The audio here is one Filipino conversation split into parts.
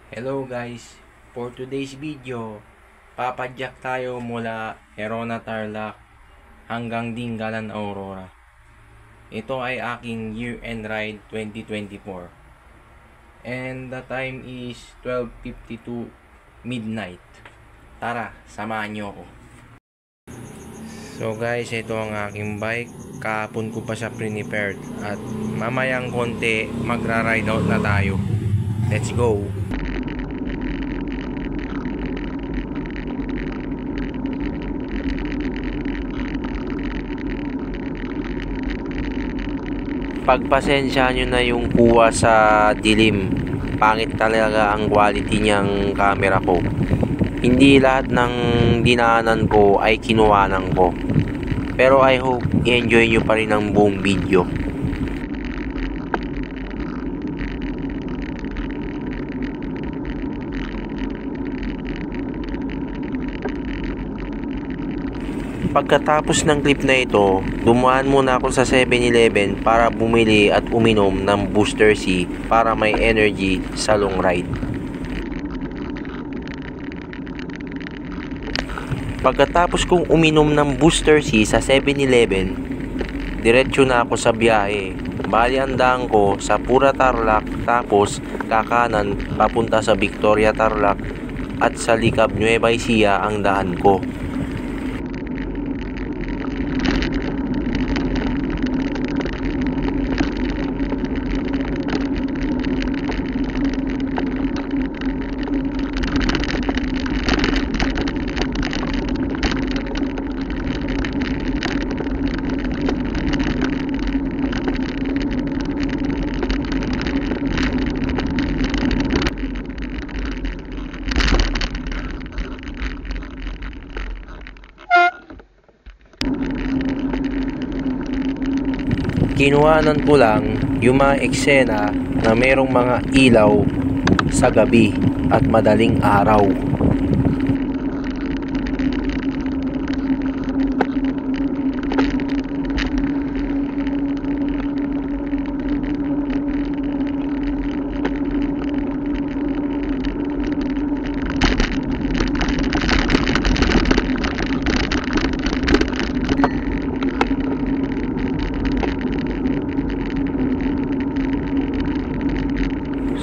Hello guys, for today's video, papadyak tayo mula Herona Tarlac hanggang Dingalan Aurora. Ito ay aking year-end ride 2024. And the time is 12:52 midnight. Tara, samahan nyo ako. So guys, ito ang aking bike. Kahapon ko pa siya prepared at mamayang konti magra-ride out na tayo. Let's go! Pagpasensya nyo na yung kuha sa dilim. Pangit talaga ang quality niyang camera ko. Hindi lahat ng dinaanan ko ay kinuhanan ko. Pero I hope i-enjoy nyo pa rin ang buong video. Pagkatapos ng clip na ito, dumaan muna ako sa 7-Eleven para bumili at uminom ng Booster C para may energy sa long ride. Pagkatapos kong uminom ng Booster C sa 7-Eleven, diretso na ako sa biyahe. Bali ang daan ko sa Pura Tarlac, tapos kakanan papunta sa Victoria Tarlac at sa Licab Nueva Ecija ang daan ko. Kinuhanan ko lang yung mga eksena na merong mga ilaw sa gabi at madaling araw.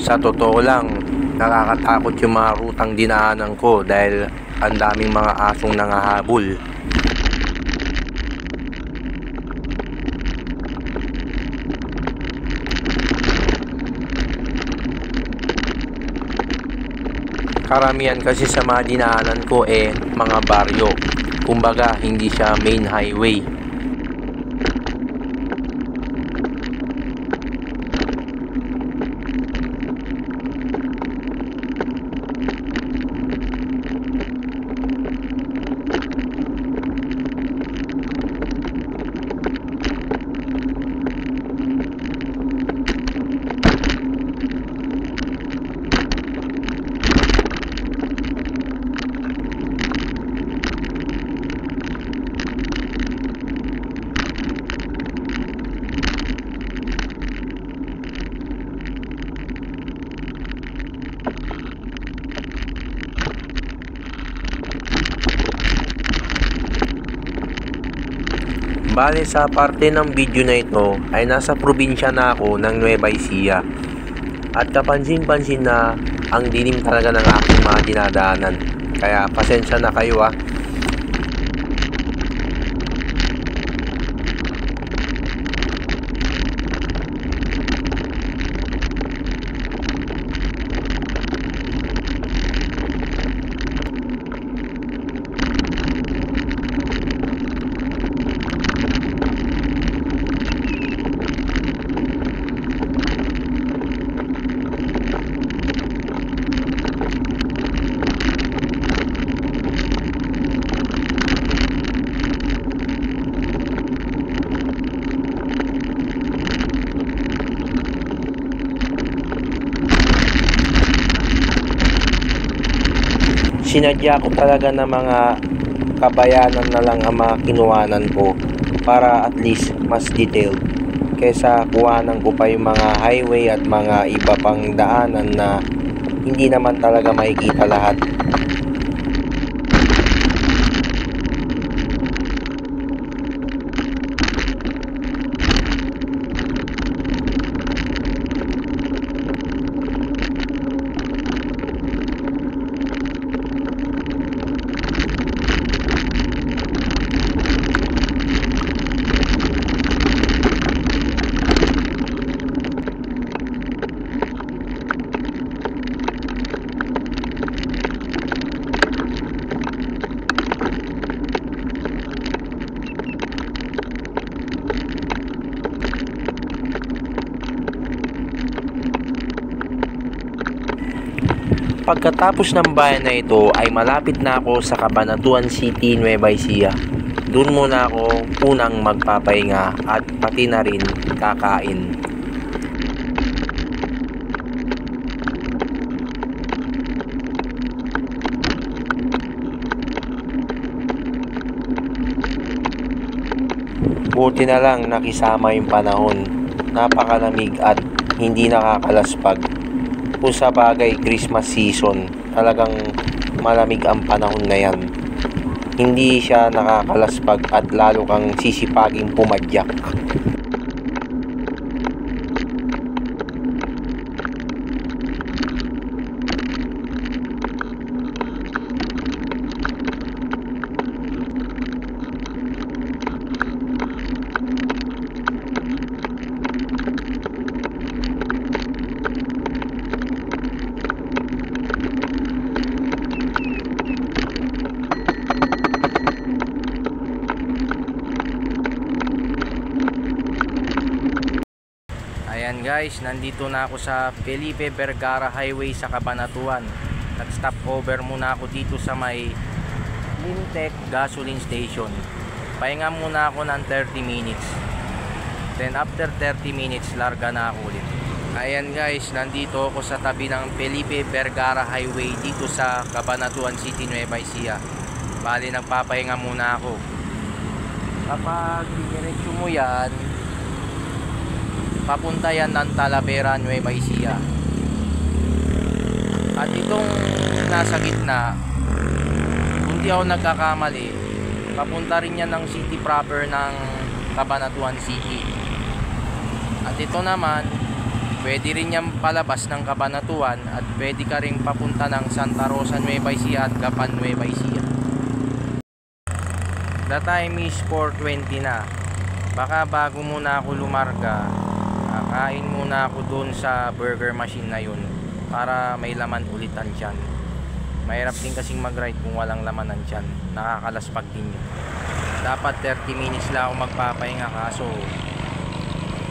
Sa totoo lang, nakakatakot yung mga rutang dinaanan ko dahil ang daming mga asong nangahabol. Karamihan kasi sa mga dinaanan ko mga baryo. Kumbaga, hindi siya main highway. Bale sa parte ng video na ito ay nasa probinsya na ako ng Nueva Ecija. At kapansin-pansin na ang dilim talaga ng aking mga dinadaanan. Kaya pasensya na kayo . Sinadya ko talaga na mga kabayanan na lang ang mga kinuhanan ko para at least mas detailed kaysa kuhanan ko pa yung mga highway at mga iba pang daanan na hindi naman talaga makikita lahat. Pagkatapos ng bayan na ito ay malapit na ako sa Cabanatuan City, Nueva Ecija. Doon muna ako unang magpapahinga at pati na rin kakain. Buti na lang nakisama yung panahon. Napakalamig at hindi nakakalaspag. Kung sa bagay Christmas season, talagang malamig ang panahon na yan. Hindi siya nakakalaspag at lalo kang sisipaging pumadyak. Ayan guys, nandito na ako sa Felipe Vergara Highway sa Cabanatuan. Nag-stop over muna ako dito sa may Lintec Gasoline Station. Pahinga muna ako ng 30 minutes. Then after 30 minutes, larga na ako ulit. Ayan guys, nandito ako sa tabi ng Felipe Vergara Highway dito sa Cabanatuan City, Nueva Ecija. Bali, nagpapahinga muna ako. Kapag diretso mo yan, papunta yan ng Talavera, Nueva Ecija. At itong nasa gitna, kung di ako nagkakamali, papunta rin yan ng city proper ng Cabanatuan City. At ito naman, pwede rin yan palabas ng Cabanatuan at pwede ka rin papunta ng Santa Rosa, Nueva Ecija at Gapan, Nueva Ecija. The time is 4:20 na. Baka bago muna ako lumarga, kain muna ako doon sa burger machine na yun para may laman ulit ang tiyan. Mahirap din kasing mag-ride kung walang laman ang tiyan. Nakakalaspag din yun. Dapat 30 minutes lang ako magpapahinga, kaso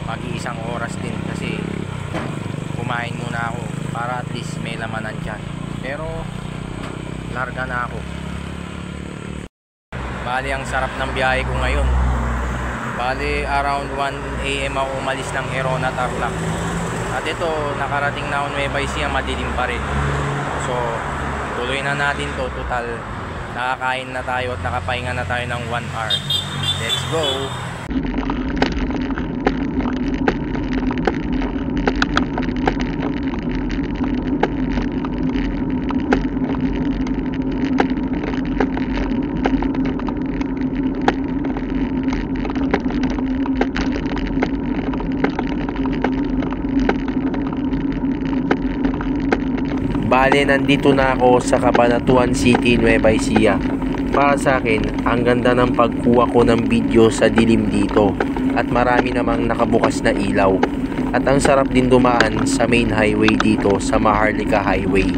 mag-iisang oras din kasi kumain muna ako para at least may laman ang tiyan. Pero larga na ako. Bali, ang sarap ng biyahe ko ngayon. Bali, around 1 AM ako umalis ng Herona, Tarlac. At ito, nakarating na ako Nueva Ecija, madilim pa rin. So, tuloy na natin to. Total, nakakain na tayo at nakapahinga na tayo ng 1 hour. Let's go! Bale, nandito na ako sa Cabanatuan City, Nueva Ecija. Para sa akin, ang ganda ng pagkuha ko ng video sa dilim dito. At marami namang nakabukas na ilaw. At ang sarap din dumaan sa main highway dito sa Maharlika Highway.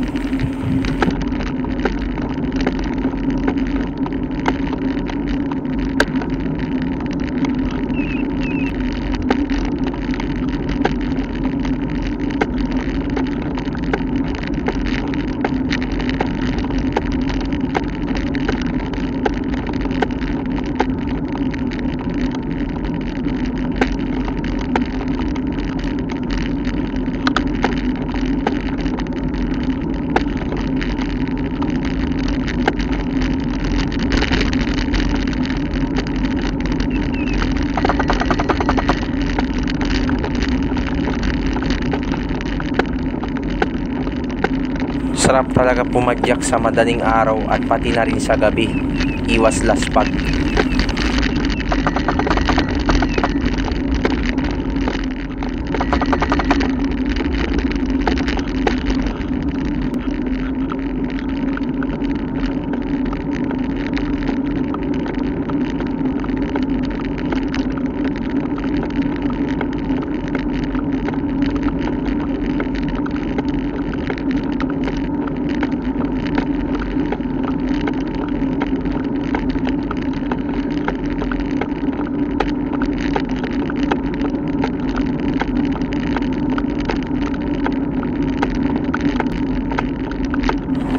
Masarap talaga pumadyak sa madaling araw at pati na rin sa gabi. Iwas laspag.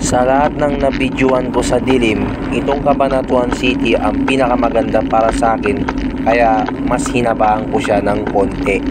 Sa lahat ng nabidyoan ko sa dilim, itong Cabanatuan City ang pinakamaganda para sa akin, kaya mas hinabaan ko siya ng konti.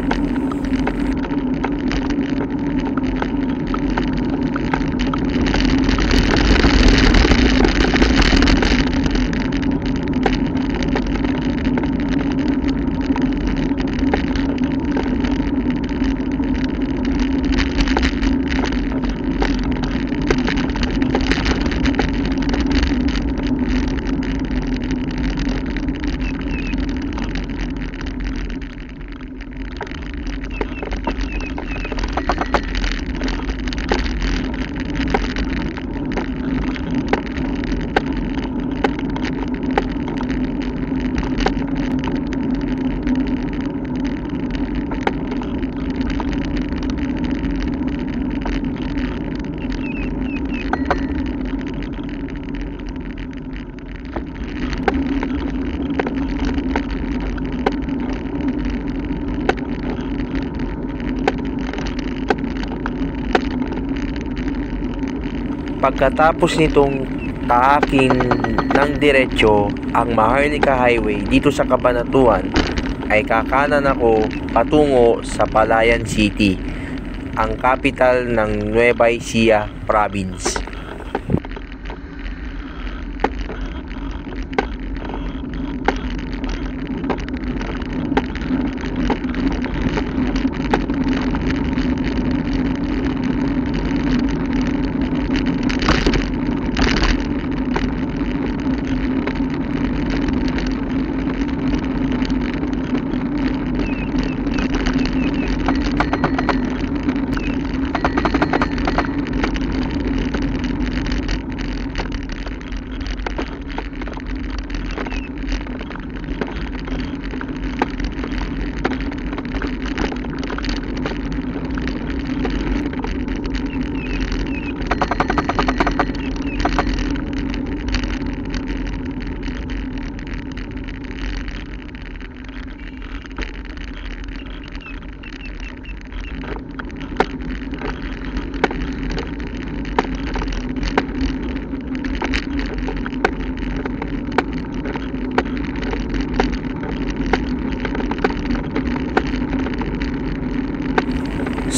Pagkatapos nitong taaking ng diretsyo ang Maharlika Highway dito sa Cabanatuan, ay kakanan ako patungo sa Palayan City, ang capital ng Nueva Ecija Province.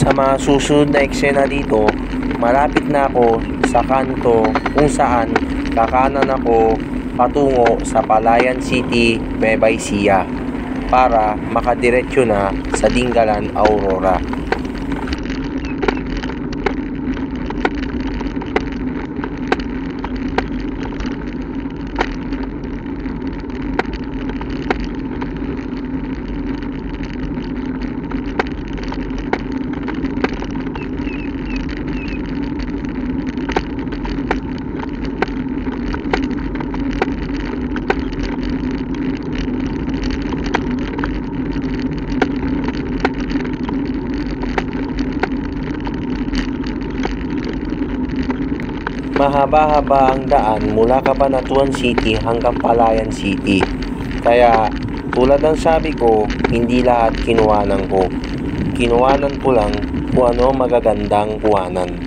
Sa mga susunod na eksena dito, malapit na ako sa kanto kung saan kakanan ako patungo sa Palayan City, Nueva Ecija para makadiretso na sa Dingalan, Aurora. Mahaba-haba ang daan mula Cabanatuan City hanggang Palayan City. Kaya tulad ng sabi ko, hindi lahat kinuhanan ko. Kinuhanan ko lang kung ano magagandang kuhanan.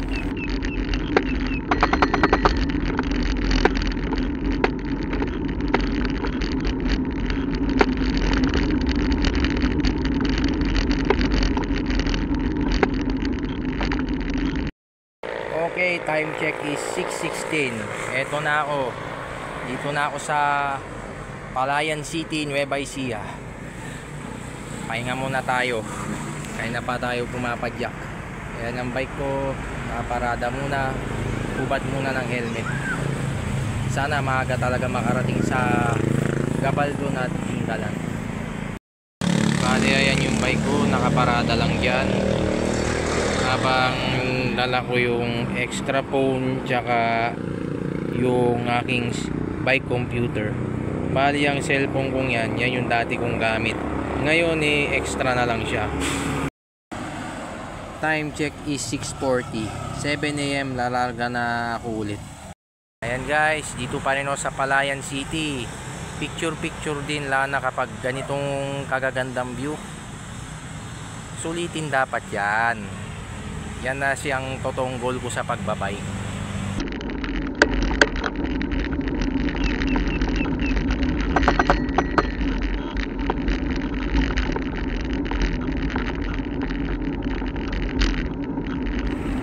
Okay, time check is 6:16. Eto na ako. Dito na ako sa Palayan City, Nueva Ecija. Pahinga muna tayo. Kaya na pa tayo pumapadyak. Ayan ang bike ko. Nakaparada muna. hubad muna ng helmet. Sana maaga talaga makarating sa Gabaldon at Dingalan. Bali, ayan yung bike ko, nakaparada lang dyan habang dala ko yung extra phone tsaka yung aking bike computer. Bali, ang cellphone kong yan yung dati kong gamit. Ngayon extra na lang siya. Time check is 6:40. 7 AM lalarga na ako ulit. Ayan guys, dito pa rin ako sa Palayan City. Picture din lana kapag ganitong kagagandang view. Sulitin dapat yan. Yan na siyang totoong goal ko sa pagbabay.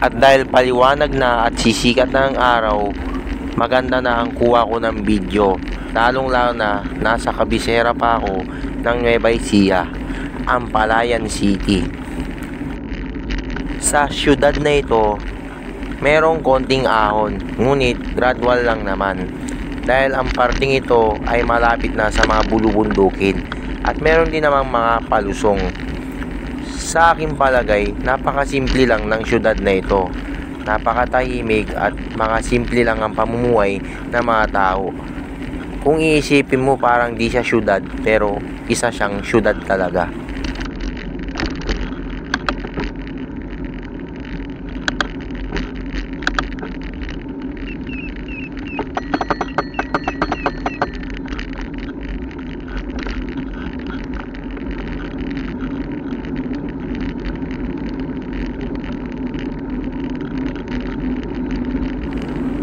At dahil paliwanag na at sisikat na ang araw, maganda na ang kuha ko ng video. Lalong lalo na nasa kabisera pa ako ng Nueva Ecija, ang Palayan City. Sa syudad na ito, merong konting ahon, ngunit gradual lang naman. Dahil ang parting ito ay malapit na sa mga bulubundukin at meron din namang mga palusong. Sa aking palagay, napakasimple lang ng syudad na ito. Napakatahimik at mga simple lang ang pamumuhay ng mga tao. Kung iisipin mo, parang di siya syudad, pero isa siyang syudad talaga.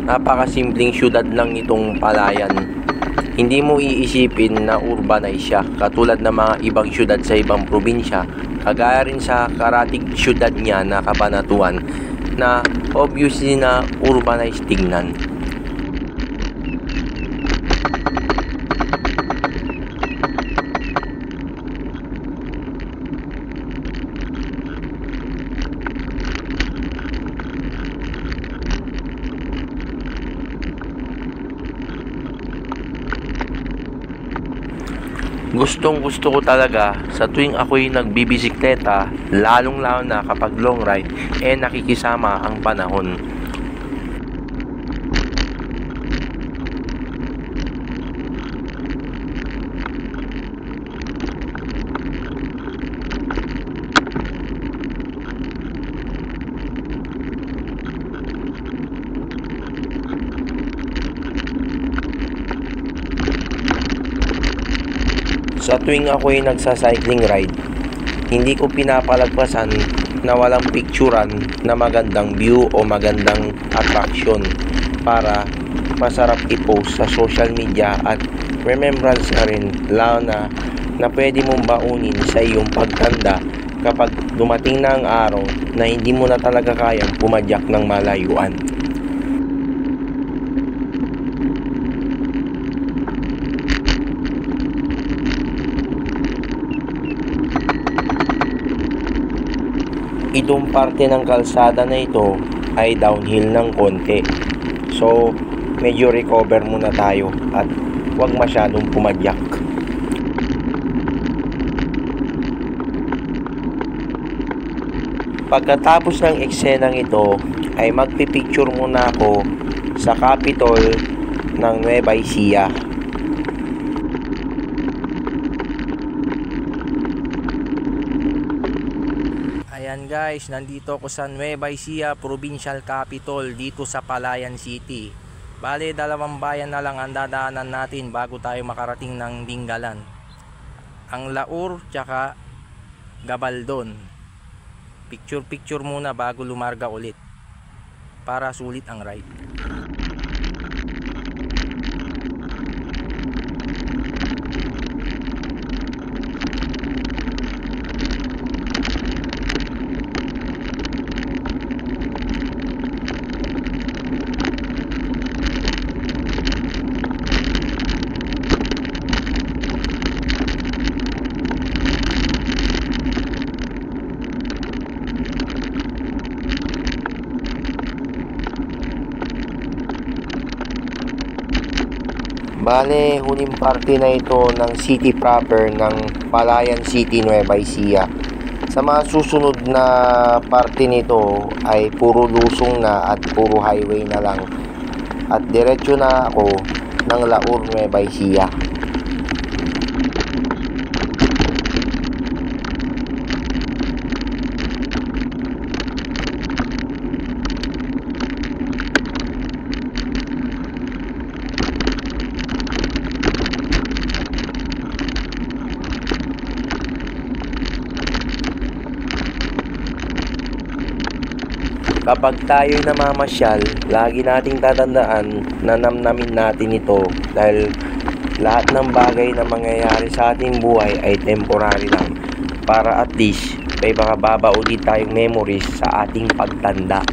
Napakasimpleng syudad lang itong Palayan. Hindi mo iisipin na urbanized siya katulad ng mga ibang syudad sa ibang probinsya, kagaya rin sa karatig syudad niya na Cabanatuan na obviously na urbanized tingnan. Gustong gusto ko talaga sa tuwing ako'y nagbibisikleta, lalong lalo na kapag long ride, nakikisama ang panahon. Sa tuwing ako'y nagsa-cycling ride, hindi ko pinapalagpasan na walang picturean na magandang view o magandang attraction para masarap i-post sa social media at remembrance na rin, lalo na pwede mong baunin sa iyong pagtanda kapag dumating na ang araw na hindi mo na talaga kayang pumadyak ng malayuan. Itong parte ng kalsada na ito ay downhill ng konti. So, medyo recover muna tayo at huwag masyadong pumadyak. Pagkatapos ng eksenang ito, ay magpipicture muna ako sa Capitol ng Nueva Ecija. Ayan guys, nandito ako sa Nueva Ecija Provincial Capital dito sa Palayan City. Bale, 2 bayan na lang ang dadaanan natin bago tayo makarating ng Dingalan. Ang Laur tsaka Gabaldon. Picture muna bago lumarga ulit para sulit ang ride. Bale, huling party na ito ng city proper ng Palayan City, Nueva Ecija. Sa mga susunod na party nito ay puro lusong na at puro highway na lang. At diretso na ako ng Laur, Nueva Ecija. Kapag tayo'y namamasyal, lagi nating tatandaan na namnamin natin ito dahil lahat ng bagay na mangyayari sa ating buhay ay temporary lang para at least may makababa ulit tayong memories sa ating pagtanda.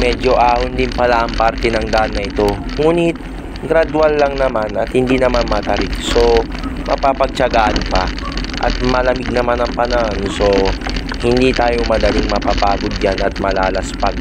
Medyo ahon din pala ang parte ng daan na ito. Ngunit gradual lang naman at hindi naman matarik. So mapapagtiyagaan pa. At malamig naman ang panahon. So hindi tayo madaling mapapagod yan at malalaspag.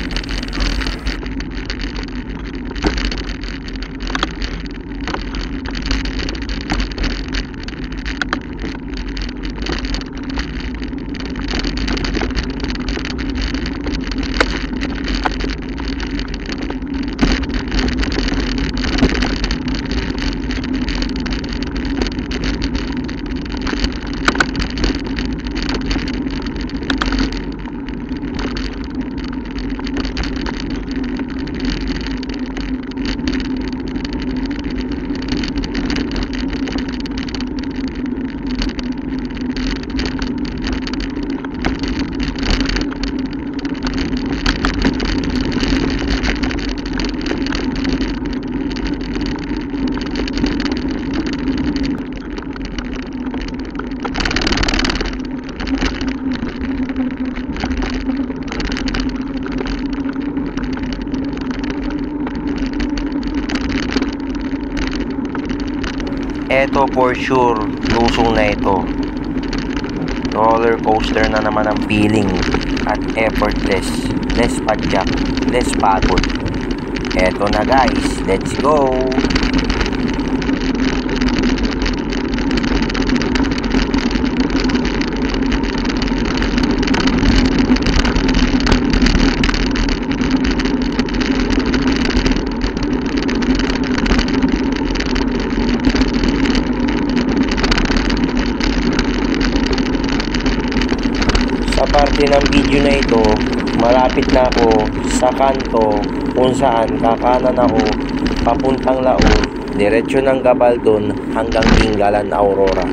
Eto for sure, lusong na ito. Roller coaster na naman ang feeling at effortless. Less padyak, less pagod. Eto na guys, let's go! Sa parte ng video na ito, malapit na ako sa kanto kung saan kakanan ako papuntang Laur, diretsyo ng Gabaldon hanggang Dingalan, Aurora.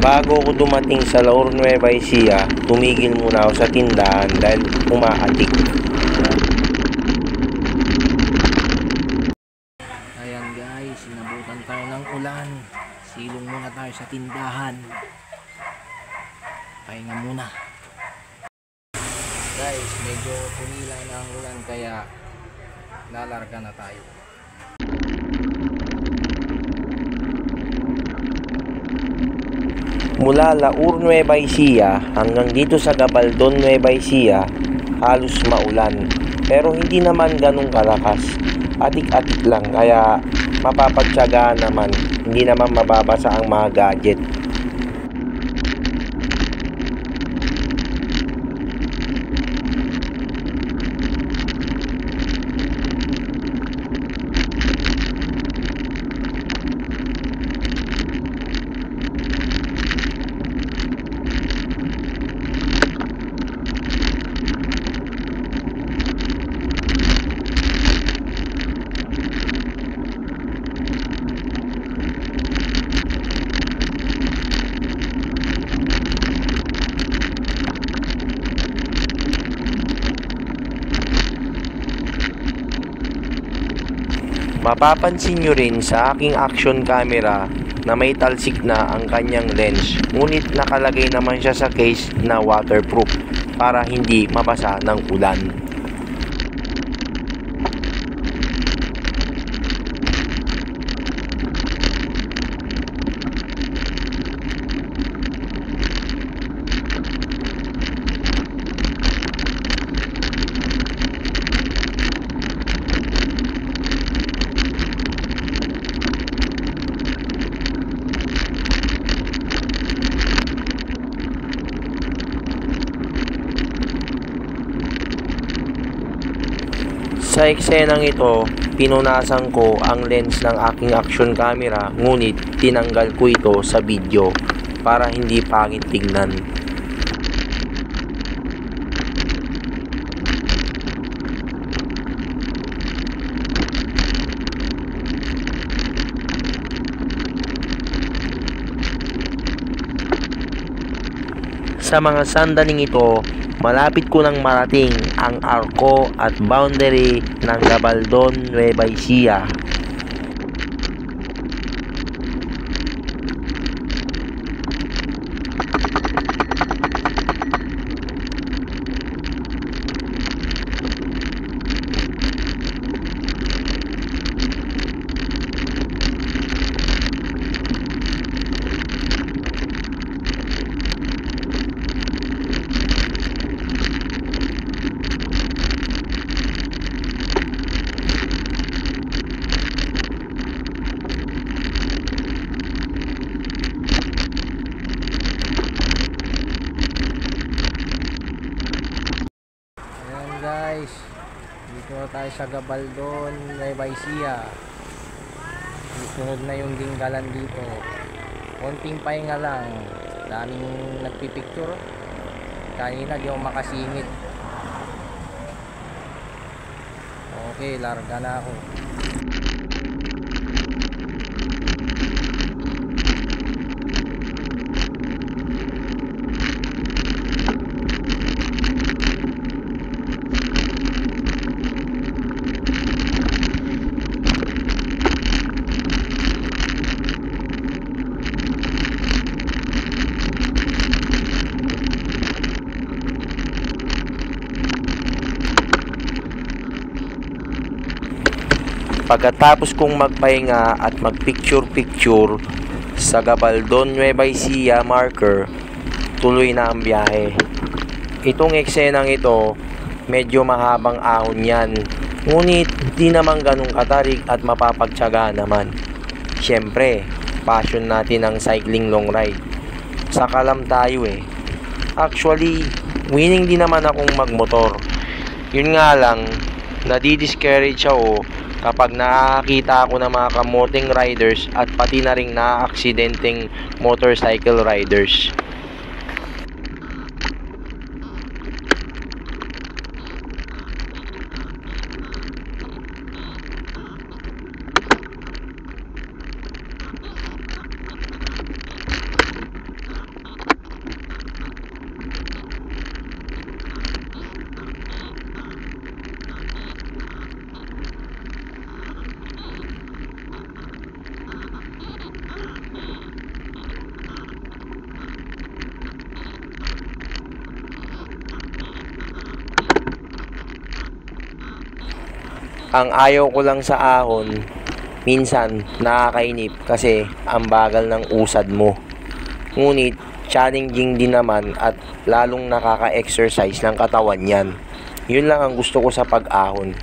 Bago ako dumating sa Laur, Nueva Ecija, tumigil muna ako sa tindahan dahil umaatik. Ayan guys, inabutan tayo ng ulan. Silong muna tayo sa tindahan. Pahinga muna. Guys, medyo tumila na ang ulan kaya lalarga na tayo. Mula Laur, Nueva Ecija hanggang dito sa Gabaldon, Nueva Ecija, halos maulan. Pero hindi naman ganun kalakas. Atik-atik lang, kaya mapapagtiyagaan naman. Hindi naman mababasa ang mga gadget. Mapapansin nyo rin sa aking action camera na may talsik na ang kanyang lens, ngunit nakalagay naman siya sa case na waterproof para hindi mabasa ng ulan. Sa eksenang ito, pinunasan ko ang lens ng aking action camera, ngunit tinanggal ko ito sa video para hindi pangit tignan. Sa mga sandaling ito, malapit ko nang marating ang arko at boundary ng Gabaldon, Nueva Ecija. Guys, dito na tayo sa Gabaldon, Nueva Ecija. Susunod na yung Dinggalan dito. Konting pahinga lang. Daming nagpipicture. Kanina di ako makasingit. Okay, larga na ako. Pagkatapos kong magpahinga at magpicture-picture sa Gabaldon, Nueva Ecija marker, tuloy na ang biyahe. Itong eksenang ito, medyo mahabang ahon yan, ngunit di naman ganun katarik at mapapagtyaga naman. Siyempre, passion natin ang cycling long ride. Saka lang tayo eh. Actually, winning din naman akong magmotor. Yun nga lang, nadi-discourage ako kapag nakakita ako ng mga kamoting riders at pati na ring na-aksidenteng motorcycle riders. Ang ayaw ko lang sa ahon, minsan nakakainip kasi ang bagal ng usad mo. Ngunit challenging din naman at lalong nakaka-exercise ng katawan yan. Yun lang ang gusto ko sa pag-ahon.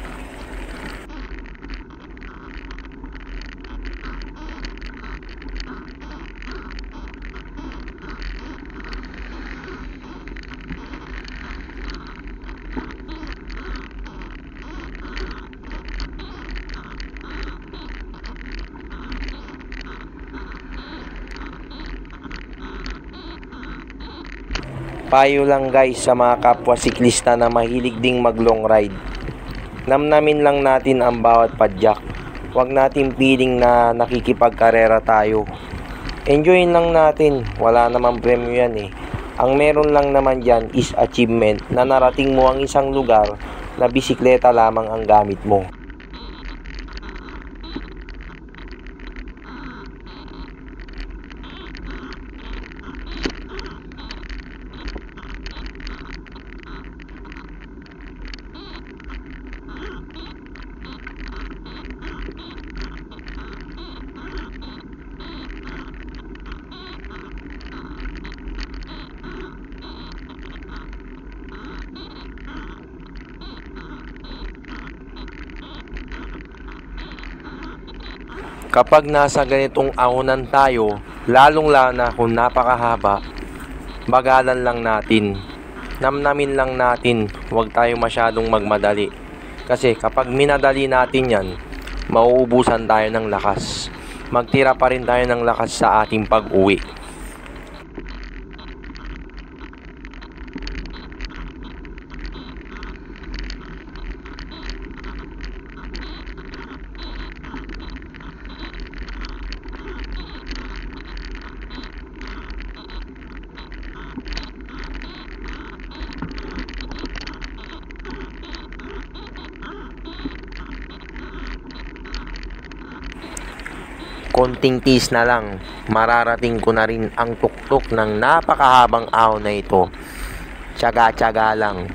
Payo lang guys sa mga kapwa siklista na mahilig ding mag long ride. Namnamin lang natin ang bawat padyak. Huwag natin feeling na nakikipagkarera tayo. Enjoyin lang natin, wala namang premyo yan eh. Ang meron lang naman dyan is achievement na narating mo ang isang lugar na bisikleta lamang ang gamit mo. Kapag nasa ganitong aunan tayo, lalong-lalo na kung napakahaba, bagalan lang natin. Namnamin lang natin, huwag tayo masyadong magmadali. Kasi kapag minadali natin yan, mauubusan tayo ng lakas. Magtira pa rin tayo ng lakas sa ating pag-uwi. Konting tiis na lang, mararating ko na rin ang tuktok ng napakahabang ahon na ito. Tiyaga-tiyaga lang.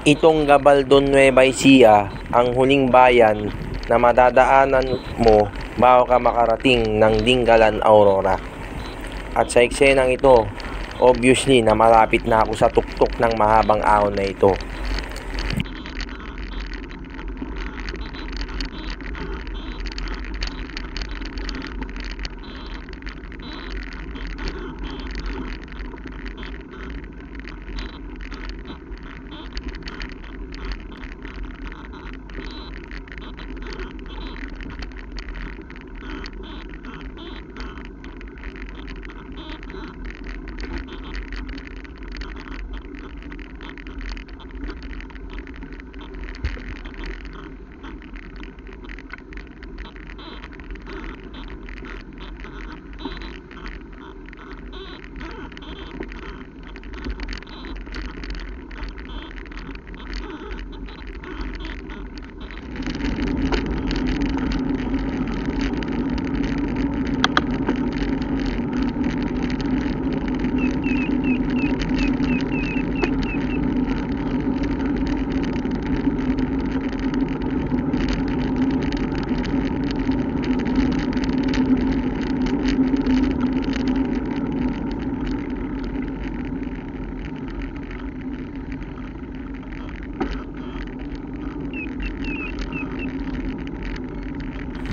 Itong Gabaldon, Nueva Ecija, ang huling bayan na madadaanan mo bago ka makarating ng Dingalan, Aurora. At sa eksenang ito, obviously na malapit na ako sa tuktok ng mahabang ahon na ito.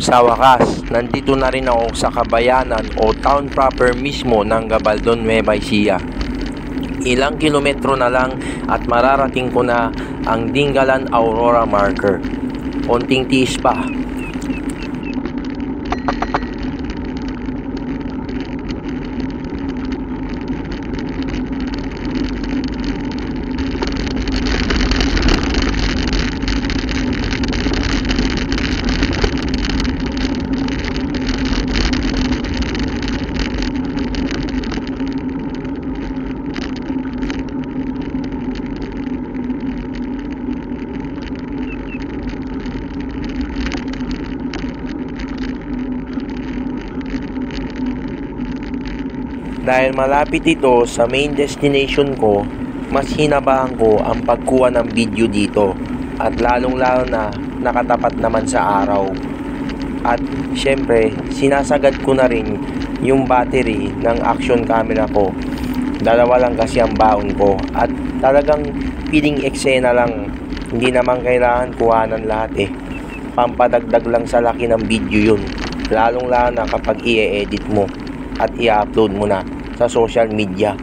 Sa wakas, nandito na rin ako sa kabayanan o town proper mismo ng Gabaldon, Nueva Ecija. Ilang kilometro na lang at mararating ko na ang Dingalan Aurora marker. Konting tiis pa. Dahil malapit ito sa main destination ko, mas hinabahan ko ang pagkuha ng video dito at lalong-lalo na nakatapat naman sa araw. At syempre, sinasagad ko na rin yung battery ng action camera ko. Dalawa lang kasi ang baon ko at talagang piling eksena lang. Hindi naman kailangan kuhanan lahat eh. Pampadagdag lang sa laki ng video yun. Lalong-lalo na kapag i-edit mo at i-upload mo na sa social media.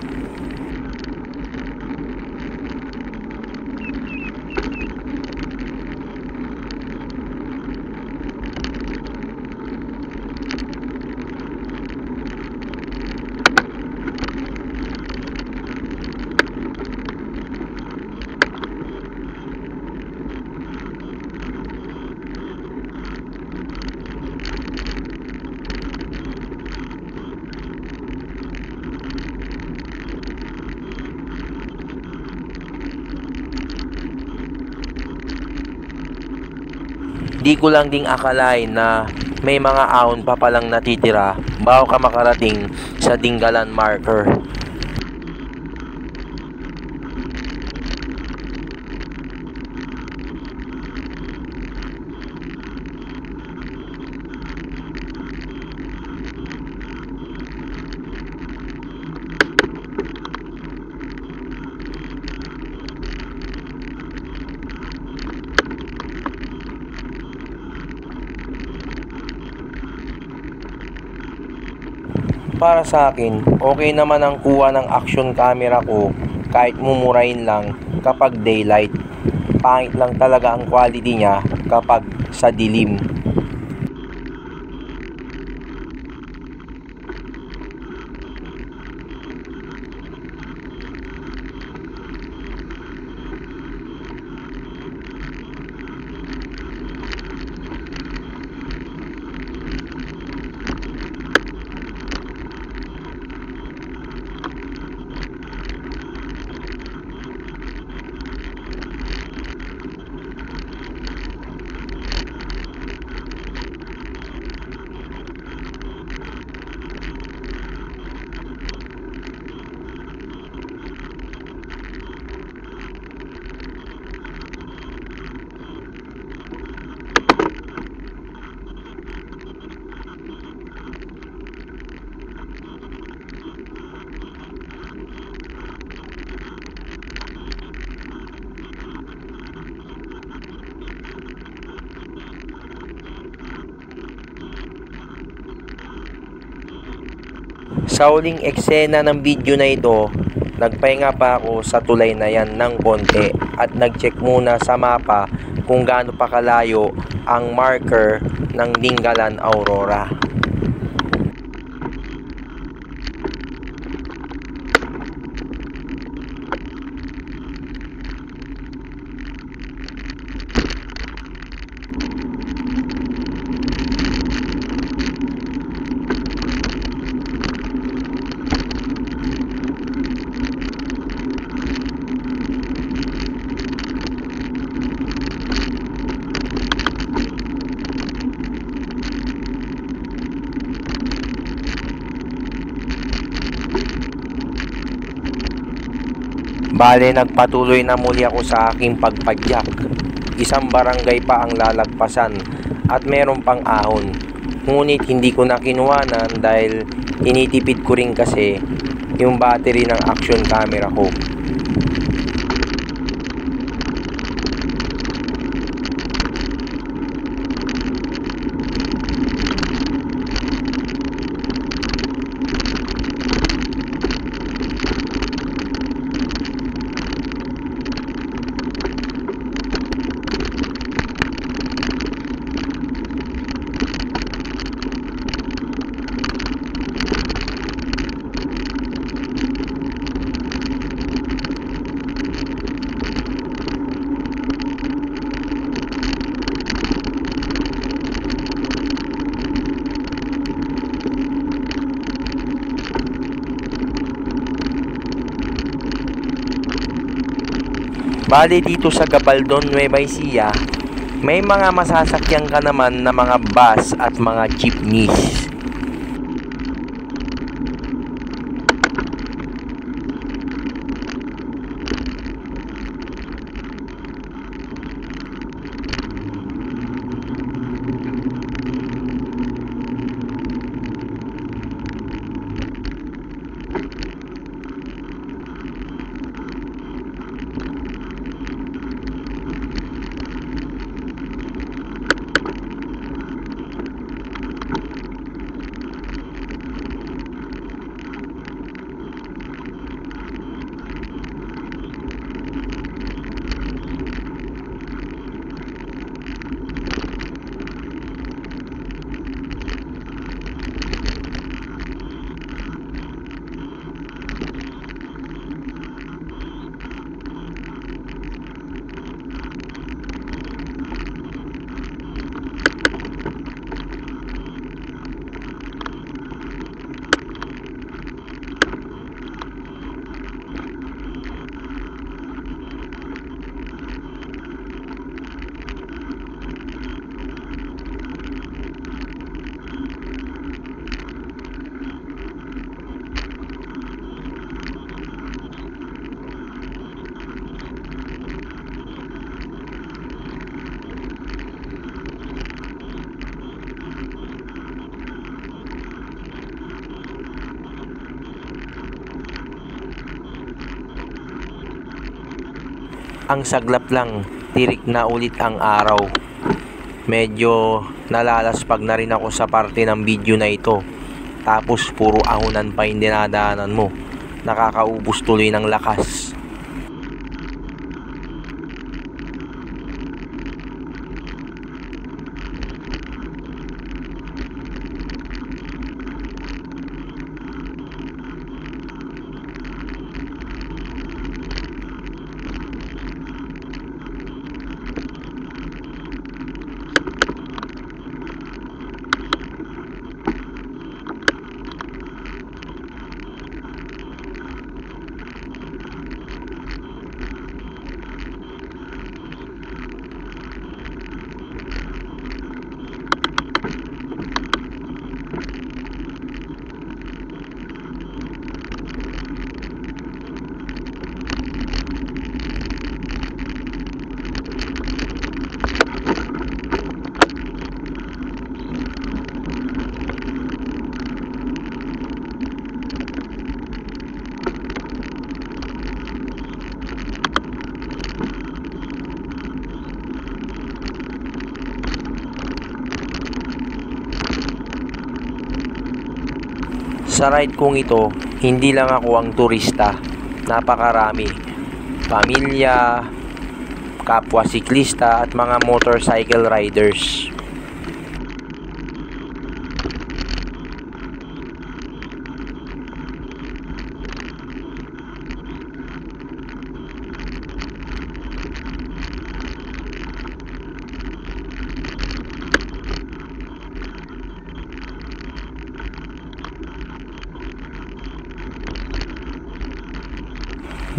Di ko lang ding akalain na may mga ahon pa palang natitira bago ka makarating sa Dingalan marker. Para sa akin, okay naman ang kuha ng action camera ko kahit mumurahin lang kapag daylight. Pangit lang talaga ang quality niya kapag sa dilim. Sa huling eksena ng video na ito, nagpahinga pa ako sa tulay na yan ng konti at nag-check muna sa mapa kung gaano pa kalayo ang marker ng Dingalan Aurora. Bale, nagpatuloy na muli ako sa aking pagpadyak. Isang barangay pa ang lalagpasan at meron pang ahon. Ngunit hindi ko na kinuhanan dahil tinitipid ko rin kasi yung battery ng action camera ko. Bale, dito sa Gabaldon, Nueva Ecija, may mga masasakyan ka naman na mga bus at mga jeepneys. Ang saglap lang, tirik na ulit ang araw. Medyo nalalaspag na rin ako sa parte ng video na ito. Tapos puro ahunan pa yung dinadaanan mo. Nakakaubos tuloy ng lakas. Sa ride kong ito, hindi lang ako ang turista. Napakarami. Pamilya, kapwa siklista at mga motorcycle riders.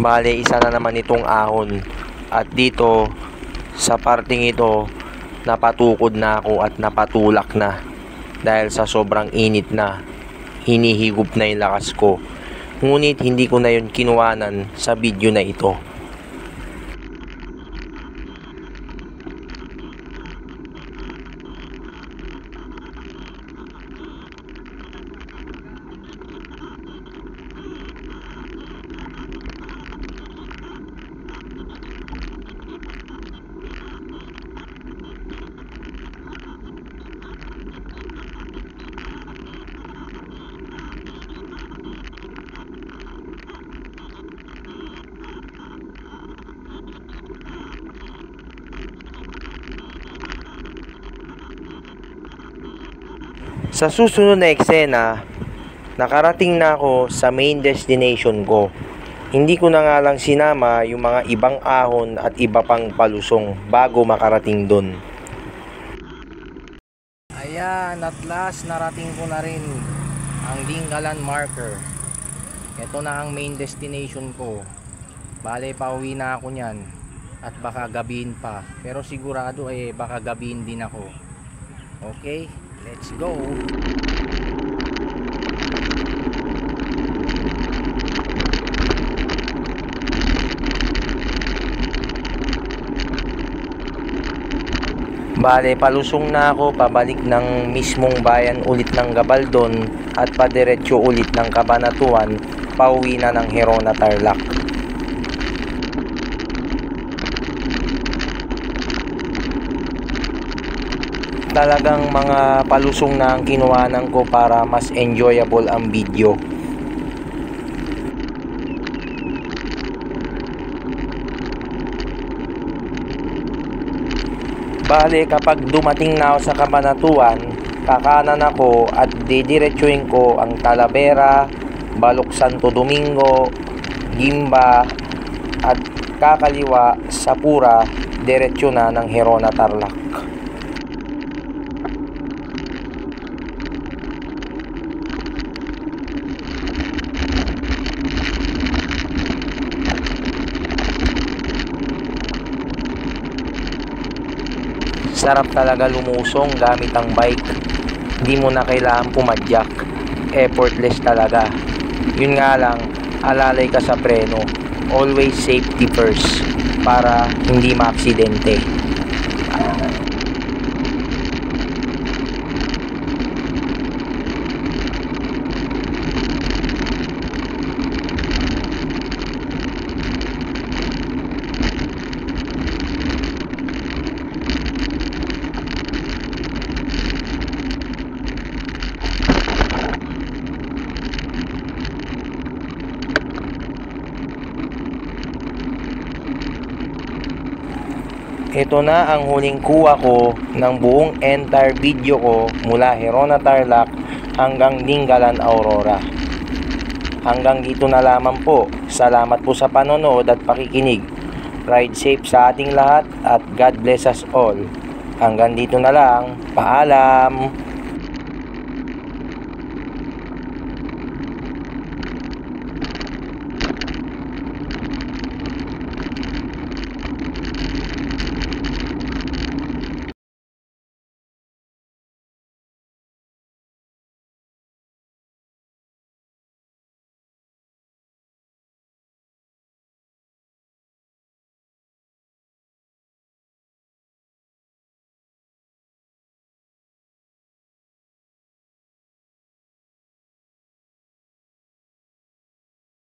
Bale, isa na naman itong ahon. At dito, sa parting ito, napatukod na ako at napatulak na. Dahil sa sobrang init na, hinihigop na yung lakas ko. Ngunit hindi ko na yun kinuwanan sa video na ito. Sa susunod na eksena, nakarating na ako sa main destination ko. Hindi ko na nga lang sinama yung mga ibang ahon at iba pang palusong bago makarating dun. Ayan, at last narating ko na rin ang Dingalan Marker. Ito na ang main destination ko. Bale, pauwi na ako nyan. At baka gabihin pa. Pero sigurado baka gabihin din ako. Okay? Let's go! Bale, palusong na ako pabalik ng mismong bayan ulit ng Gabaldon at padiretso ulit ng Cabanatuan, pauwi na ng Gerona Tarlac. Talagang mga palusong na ang kinuhanan ko para mas enjoyable ang video. Bale, kapag dumating na ako sa Cabanatuan, kakanan ako at didiretsuhin ko ang Talavera, Balok Santo Domingo, Gimba at kakaliwa sa Pura, diretsyo na ng Gerona Tarlac. Sarap talaga lumusong gamit ang bike. Hindi mo na kailangan pumadyak. Effortless talaga. Yun nga lang, alalay ka sa preno. Always safety first para hindi maaksidente. Ito na ang huling kuha ko ng buong entire video ko mula Herona Tarlac hanggang Dingalan Aurora. Hanggang dito na lamang po. Salamat po sa panonood at pakikinig. Ride safe sa ating lahat at God bless us all. Hanggang dito na lang. Paalam!